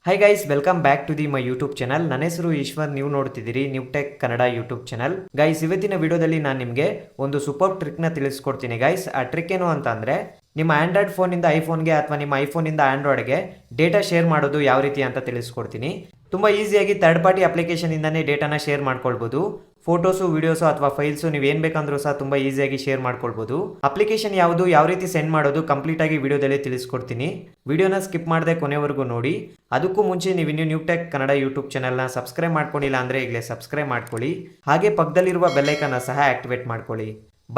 Hi guys, welcome back to the my YouTube channel. ನನ್ನ ಹೆಸರು ಈಶ್ವರ್. ನೀವು ನೋಡ್ತಿದ್ದೀರಿ new tech Kannada YouTube channel. Guys, ಇವತ್ತಿನ ವಿಡಿಯೋದಲ್ಲಿ ನಾನು ನಿಮಗೆ ಒಂದು ಸೂಪರ್ ಟ್ರಿಕ್ನ ತಿಳಿಸ್ಕೊಡ್ತೀನಿ ಗೈಸ್. ಆ ಟ್ರಿಕ್ ಏನು ಅಂತ ಅಂದರೆ, ನಿಮ್ಮ ಆಂಡ್ರಾಯ್ಡ್ ಫೋನಿಂದ ಐಫೋನ್ಗೆ ಅಥವಾ ನಿಮ್ಮ ಐಫೋನಿಂದ ಆಂಡ್ರಾಯ್ಡ್ಗೆ ಡೇಟಾ ಶೇರ್ ಮಾಡೋದು ಯಾವ ರೀತಿ ಅಂತ ತಿಳಿಸ್ಕೊಡ್ತೀನಿ. ತುಂಬ ಈಸಿಯಾಗಿ ಥರ್ಡ್ ಪಾರ್ಟಿ ಅಪ್ಲಿಕೇಶನಿಂದನೇ ಡೇಟಾನ ಶೇರ್ ಮಾಡ್ಕೊಳ್ಬೋದು. ಫೋಟೋಸು, ವಿಡಿಯೋಸು ಅಥವಾ ಫೈಲ್ಸು ನೀವು ಏನು ಬೇಕಂದ್ರೂ ಸಹ ತುಂಬ ಈಸಿಯಾಗಿ ಶೇರ್ ಮಾಡ್ಕೊಳ್ಬೋದು. ಅಪ್ಲಿಕೇಶನ್ ಯಾವುದು, ಯಾವ ರೀತಿ ಸೆಂಡ್ ಮಾಡೋದು ಕಂಪ್ಲೀಟಾಗಿ ವಿಡಿಯೋದಲ್ಲಿ ತಿಳಿಸ್ಕೊಡ್ತೀನಿ. ವಿಡಿಯೋನ ಸ್ಕಿಪ್ ಮಾಡದೆ ಕೊನೆವರೆಗೂ ನೋಡಿ. ಅದಕ್ಕೂ ಮುಂಚೆ ನೀವು ಇನ್ನೂ ನ್ಯೂ ಟೆಕ್ ಕನ್ನಡ ಯೂಟ್ಯೂಬ್ ಚಾನಲ್ನ ಸಬ್ಸ್ಕ್ರೈಬ್ ಮಾಡ್ಕೊಂಡಿಲ್ಲ ಅಂದರೆ ಈಗಲೇ ಸಬ್ಸ್ಕ್ರೈಬ್ ಮಾಡ್ಕೊಳ್ಳಿ. ಹಾಗೆ ಪಕ್ಕದಲ್ಲಿರುವ ಬೆಲ್ಲೈಕನ್ನ ಸಹ ಆಕ್ಟಿವೇಟ್ ಮಾಡ್ಕೊಳ್ಳಿ.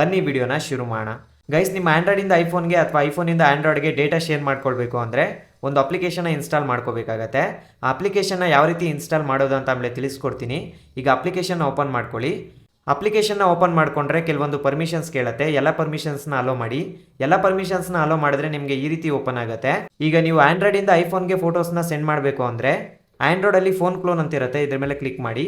ಬನ್ನಿ ವಿಡಿಯೋನ ಶುರು ಮಾಡೋಣ. ಗೈಸ್, ನಿಮ್ಮ ಆಂಡ್ರಾಯ್ಡಿಂದ ಐಫೋನ್ಗೆ ಅಥವಾ ಐಫೋನಿಂದ ಆಂಡ್ರಾಯ್ಡ್ಗೆ ಡೇಟಾ ಶೇರ್ ಮಾಡ್ಕೊಳ್ಬೇಕು ಅಂದರೆ ಒಂದು ಅಪ್ಲಿಕೇಶನ್ನ ಇನ್ಸ್ಟಾಲ್ ಮಾಡ್ಕೋಬೇಕಾಗತ್ತೆ. ಆ ಅಪ್ಲಿಕೇಶನ್ನ ಯಾವ ರೀತಿ ಇನ್ಸ್ಟಾಲ್ ಮಾಡೋದು ಅಂತ ಆಮೇಲೆ ತಿಳಿಸ್ಕೊಡ್ತೀನಿ. ಈಗ ಅಪ್ಲಿಕೇಶನ್ನ ಓಪನ್ ಮಾಡ್ಕೊಳ್ಳಿ. ಅಪ್ಲಿಕೇಶನ್ನ ಓಪನ್ ಮಾಡಿಕೊಂಡ್ರೆ ಕೆಲವೊಂದು ಪರ್ಮಿಷನ್ಸ್ ಕೇಳುತ್ತೆ. ಎಲ್ಲ ಪರ್ಮಿಷನ್ಸ್ನ ಅಲೋ ಮಾಡಿ. ಎಲ್ಲ ಪರ್ಮಿಷನ್ಸ್ನ ಅಲೋ ಮಾಡಿದ್ರೆ ನಿಮಗೆ ಈ ರೀತಿ ಓಪನ್ ಆಗುತ್ತೆ. ಈಗ ನೀವು ಆಂಡ್ರಾಯ್ಡಿಂದ ಐಫೋನ್ಗೆ ಫೋಟೋಸ್ನ ಸೆಂಡ್ ಮಾಡಬೇಕು ಅಂದರೆ ಆಂಡ್ರಾಯ್ಡಲ್ಲಿ ಫೋನ್ ಕ್ಲೋನ್ ಅಂತಿರುತ್ತೆ, ಇದ್ರ ಮೇಲೆ ಕ್ಲಿಕ್ ಮಾಡಿ.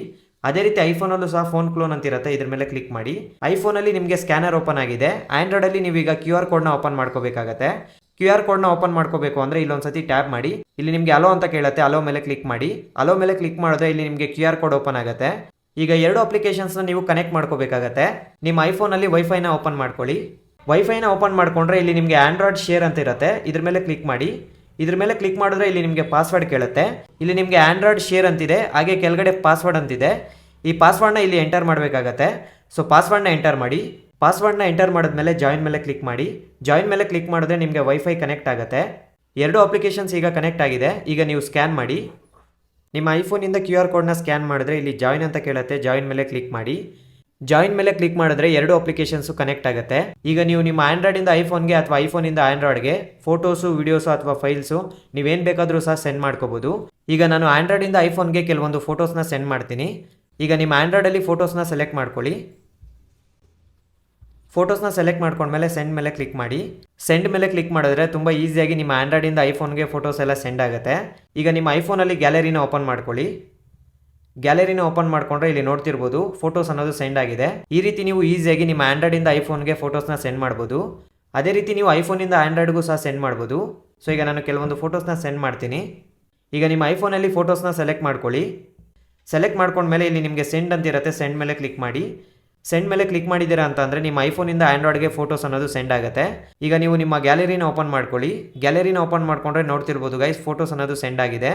ಅದೇ ರೀತಿ ಐಫೋನಲ್ಲೂ ಸಹ ಫೋನ್ ಕ್ಲೋನ್ ಅಂತಿರುತ್ತೆ, ಇದ್ರ ಮೇಲೆ ಕ್ಲಿಕ್ ಮಾಡಿ. ಐಫೋನಲ್ಲಿ ನಿಮಗೆ ಸ್ಕ್ಯಾನರ್ ಓಪನ್ ಆಗಿದೆ. ಆಂಡ್ರಾಯ್ಡಲ್ಲಿ ನೀವು ಈಗ QR ಕೋಡ್ನ ಓಪನ್ ಮಾಡ್ಕೋಬೇಕಾಗತ್ತೆ. QR ಕೋಡ್ನ ಓಪನ್ ಮಾಡ್ಕೋಬೇಕು ಅಂದರೆ ಇಲ್ಲೊಂದ್ಸತಿ ಟ್ಯಾಪ್ ಮಾಡಿ. ಇಲ್ಲಿ ನಿಮಗೆ ಅಲೋ ಅಂತ ಕೇಳುತ್ತೆ, ಅಲೋ ಮೇಲೆ ಕ್ಲಿಕ್ ಮಾಡಿ. ಅಲೋ ಮೇಲೆ ಕ್ಲಿಕ್ ಮಾಡಿದ್ರೆ ಇಲ್ಲಿ ನಿಮಗೆ QR ಕೋಡ್ ಓಪನ್ ಆಗುತ್ತೆ. ಈಗ ಎರಡು ಅಪ್ಲಿಕೇಶನ್ಸ್ನ ನೀವು ಕನೆಕ್ಟ್ ಮಾಡ್ಕೋಬೇಕಾಗತ್ತೆ. ನಿಮ್ಮ ಐಫೋನಲ್ಲಿ ವೈಫೈನ ಓಪನ್ ಮಾಡ್ಕೊಳ್ಳಿ. ವೈಫೈನ ಓಪನ್ ಮಾಡ್ಕೊಂಡ್ರೆ ಇಲ್ಲಿ ನಿಮಗೆ ಆಂಡ್ರಾಯ್ಡ್ ಶೇರ್ ಅಂತ ಇರುತ್ತೆ, ಇದ್ರ ಮೇಲೆ ಕ್ಲಿಕ್ ಮಾಡಿ. ಇದ್ರ ಮೇಲೆ ಕ್ಲಿಕ್ ಮಾಡಿದ್ರೆ ಇಲ್ಲಿ ನಿಮಗೆ ಪಾಸ್ವರ್ಡ್ ಕೇಳುತ್ತೆ. ಇಲ್ಲಿ ನಿಮಗೆ ಆಂಡ್ರಾಯ್ಡ್ ಶೇರ್ ಅಂತಿದೆ, ಹಾಗೆ ಕೆಳಗಡೆ ಪಾಸ್ವರ್ಡ್ ಅಂತಿದೆ. ಈ ಪಾಸ್ವರ್ಡ್ನ ಇಲ್ಲಿ ಎಂಟರ್ ಮಾಡಬೇಕಾಗತ್ತೆ. ಸೊ ಪಾಸ್ವರ್ಡ್ನ ಎಂಟರ್ ಮಾಡಿ. ಪಾಸ್ವರ್ಡ್ನ ಎಂಟರ್ ಮಾಡಿದ್ಮೇಲೆ ಜಾಯಿನ್ ಮೇಲೆ ಕ್ಲಿಕ್ ಮಾಡಿ. ಜಾಯಿನ್ ಮೇಲೆ ಕ್ಲಿಕ್ ಮಾಡಿದ್ರೆ ನಿಮಗೆ ವೈಫೈ ಕನೆಕ್ಟ್ ಆಗುತ್ತೆ. ಎರಡು ಅಪ್ಲಿಕೇಶನ್ಸ್ ಈಗ ಕನೆಕ್ಟ್ ಆಗಿದೆ. ಈಗ ನೀವು ಸ್ಕ್ಯಾನ್ ಮಾಡಿ. ನಿಮ್ಮ ಐಫೋನಿಂದ QR ಕೋಡ್ನ ಸ್ಕ್ಯಾನ್ ಮಾಡಿದ್ರೆ ಇಲ್ಲಿ ಜಾಯಿನ್ ಅಂತ ಕೇಳುತ್ತೆ, ಜಾಯಿನ್ ಮೇಲೆ ಕ್ಲಿಕ್ ಮಾಡಿ. ಜಾಯಿನ್ ಮೇಲೆ ಕ್ಲಿಕ್ ಮಾಡಿದ್ರೆ ಎರಡು ಅಪ್ಲಿಕೇಶನ್ಸು ಕನೆಕ್ಟ್ ಆಗುತ್ತೆ. ಈಗ ನೀವು ನಿಮ್ಮ ಆಂಡ್ರಾಯ್ಡಿಂದ ಐಫೋನ್ಗೆ ಅಥವಾ ಐಫೋನಿಂದ ಆಂಡ್ರಾಯ್ಡ್ಗೆ ಫೋಟೋಸು, ವಿಡಿಯೋಸು ಅಥವಾ ಫೈಲ್ಸು ನೀವೇನು ಬೇಕಾದರೂ ಸಹ ಸೆಂಡ್ ಮಾಡ್ಕೋಬೋದು. ಈಗ ನಾನು ಆಂಡ್ರಾಯ್ಡಿಂದ ಐಫೋನ್ಗೆ ಕೆಲವೊಂದು ಫೋಟೋಸ್ನ ಸೆಂಡ್ ಮಾಡ್ತೀನಿ. ಈಗ ನಿಮ್ಮ ಆಂಡ್ರಾಯ್ಡಲ್ಲಿ ಫೋಟೋಸ್ನ ಸೆಲೆಕ್ಟ್ ಮಾಡ್ಕೊಳ್ಳಿ. ಫೋಟೋಸ್ನ ಸೆಲೆಕ್ಟ್ ಮಾಡ್ಕೊಂಡ್ಮೇಲೆ ಸೆಂಡ್ ಮೇಲೆ ಕ್ಲಿಕ್ ಮಾಡಿ. ಸೆಂಡ್ ಮೇಲೆ ಕ್ಲಿಕ್ ಮಾಡಿದ್ರೆ ತುಂಬ ಈಸಿಯಾಗಿ ನಿಮ್ಮ ಆಂಡ್ರಾಯ್ಡಿಂದ ಐಫೋನ್ಗೆ ಫೋಟೋಸ್ ಎಲ್ಲ ಸೆಂಡ್ ಆಗುತ್ತೆ. ಈಗ ನಿಮ್ಮ ಐಫೋನಲ್ಲಿ ಗ್ಯಾಲರಿನ ಓಪನ್ ಮಾಡ್ಕೊಳ್ಳಿ. ಗ್ಯಾಲರಿನ ಓಪನ್ ಮಾಡ್ಕೊಂಡ್ರೆ ಇಲ್ಲಿ ನೋಡ್ತಿರ್ಬೋದು ಫೋಟೋಸ್ ಅನ್ನೋದು ಸೆಂಡ್ ಆಗಿದೆ. ಈ ರೀತಿ ನೀವು ಈಸಿಯಾಗಿ ನಿಮ್ಮ ಆಂಡ್ರಾಯ್ಡಿಂದ ಐಫೋನ್ಗೆ ಫೋಟೋಸ್ನ ಸೆಂಡ್ ಮಾಡ್ಬೋದು. ಅದೇ ರೀತಿ ನೀವು ಐಫೋನಿಂದ ಆಂಡ್ರಾಯ್ಡ್ಗೂ ಸಹ ಸೆಂಡ್ ಮಾಡ್ಬೋದು. ಸೊ ಈಗ ನಾನು ಕೆಲವೊಂದು ಫೋಟೋಸ್ನ ಸೆಂಡ್ ಮಾಡ್ತೀನಿ. ಈಗ ನಿಮ್ಮ ಐಫೋನಲ್ಲಿ ಫೋಟೋಸ್ನ ಸೆಲೆಕ್ಟ್ ಮಾಡ್ಕೊಳ್ಳಿ. ಸೆಲೆಕ್ಟ್ ಮಾಡ್ಕೊಂಡ್ಮೇಲೆ ಇಲ್ಲಿ ನಿಮಗೆ ಸೆಂಡ್ ಅಂತಿರುತ್ತೆ, ಸೆಂಡ್ ಮೇಲೆ ಕ್ಲಿಕ್ ಮಾಡಿ. ಸೆಂಡ್ ಮೇಲೆ ಕ್ಲಿಕ್ ಮಾಡಿದ್ದೀರಾ ಅಂತ ಅಂದರೆ ನಿಮ್ಮ ಐಫೋನಿಂದ ಆಂಡ್ರಾಯ್ಡ್ಗೆ ಫೋಟೋಸ್ ಅನ್ನೋದು ಸೆಂಡ್ ಆಗುತ್ತೆ. ಈಗ ನೀವು ನಿಮ್ಮ ಗ್ಯಾಲರಿನ ಓಪನ್ ಮಾಡ್ಕೊಳ್ಳಿ. ಗ್ಯಾಲರಿನ ಓಪನ್ ಮಾಡ್ಕೊಂಡ್ರೆ ನೋಡ್ತಿರ್ಬೋದು ಗೈಸ್, ಫೋಟೋಸ್ ಅನ್ನೋದು ಸೆಂಡ್ ಆಗಿದೆ.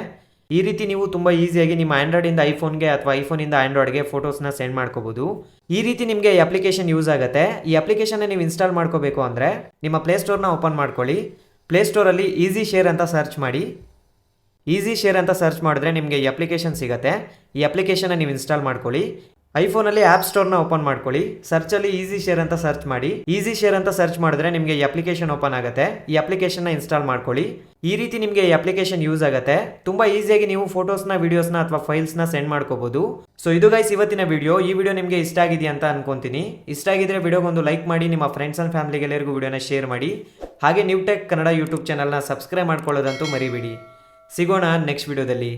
ಈ ರೀತಿ ನೀವು ತುಂಬ ಈಸಿಯಾಗಿ ನಿಮ್ಮ ಆಂಡ್ರಾಯ್ಡಿಂದ ಐಫೋನ್ಗೆ ಅಥವಾ ಐಫೋನಿಂದ ಆಂಡ್ರಾಯ್ಡ್ಗೆ ಫೋಟೋಸ್ನ ಸೆಂಡ್ ಮಾಡ್ಕೋಬೋದು. ಈ ರೀತಿ ನಿಮಗೆ ಈ ಅಪ್ಲಿಕೇಶನ್ ಯೂಸ್ ಆಗುತ್ತೆ. ಈ ಅಪ್ಲಿಕೇಶನ್ನ ನೀವು ಇನ್ಸ್ಟಾಲ್ ಮಾಡ್ಕೋಬೇಕು ಅಂದರೆ ನಿಮ್ಮ ಪ್ಲೇಸ್ಟೋರ್ನ ಓಪನ್ ಮಾಡ್ಕೊಳ್ಳಿ. ಪ್ಲೇಸ್ಟೋರಲ್ಲಿ ಈಸಿ ಶೇರ್ ಅಂತ ಸರ್ಚ್ ಮಾಡಿ. ಈಸಿ ಶೇರ್ ಅಂತ ಸರ್ಚ್ ಮಾಡಿದ್ರೆ ನಿಮಗೆ ಈ ಅಪ್ಲಿಕೇಶನ್ ಸಿಗುತ್ತೆ. ಈ ಅಪ್ಲಿಕೇಶನ್ನ ನೀವು ಇನ್ಸ್ಟಾಲ್ ಮಾಡ್ಕೊಳ್ಳಿ. ಐಫೋನಲ್ಲಿ ಆ್ಯಪ್ ಸ್ಟೋರ್ನ ಓಪನ್ ಮಾಡ್ಕೊಳ್ಳಿ. ಸರ್ಚಲ್ಲಿ ಈಸಿ ಶೇರ್ ಅಂತ ಸರ್ಚ್ ಮಾಡಿ. ಈಸಿ ಶೇರ್ ಅಂತ ಸರ್ಚ್ ಮಾಡಿದ್ರೆ ನಿಮಗೆ ಈ ಅಪ್ಲಿಕೇಶನ್ ಓಪನ್ ಆಗುತ್ತೆ. ಈ ಅಪ್ಲಿಕೇಶನ್ನ ಇನ್ಸ್ಟಾಲ್ ಮಾಡ್ಕೊಳ್ಳಿ. ಈ ರೀತಿ ನಿಮಗೆ ಈ ಅಪ್ಲಿಕೇಶನ್ ಯೂಸ್ ಆಗುತ್ತೆ. ತುಂಬ ಈಸಿಯಾಗಿ ನೀವು ಫೋಟೋಸ್ನ, ವಿಡಿಯೋಸ್ನ ಅಥವಾ ಫೈಲ್ಸ್ನ ಸೆಂಡ್ ಮಾಡ್ಕೋಬಹುದು. ಸೊ ಇದು ಗೈಸ್ ಇವತ್ತಿನ ವಿಡಿಯೋ. ಈ ವಿಡಿಯೋ ನಿಮಗೆ ಇಷ್ಟ ಆಗಿದೆ ಅಂತ ಅನ್ಕೊಂತೀನಿ. ಇಷ್ಟ ಆಗಿದ್ರೆ ವಿಡಿಯೋಗೊಂದು ಲೈಕ್ ಮಾಡಿ. ನಿಮ್ಮ ಫ್ರೆಂಡ್ಸ್ ಆ್ಯಂಡ್ ಫ್ಯಾಮಿಲಿಗೆ ಎಲ್ಲರಿಗೂ ವಿಡಿಯೋನ ಶೇರ್ ಮಾಡಿ. ಹಾಗೆ ನ್ಯೂ ಟೆಕ್ ಕನ್ನಡ ಯೂಟ್ಯೂಬ್ ಚಾನಲ್ನ ಸಬ್ಸ್ಕ್ರೈಬ್ ಮಾಡ್ಕೊಳ್ಳೋದಂತೂ ಮರಿಬೇಡಿ. ಸಿಗೋಣ ನೆಕ್ಸ್ಟ್ ವಿಡಿಯೋದಲ್ಲಿ.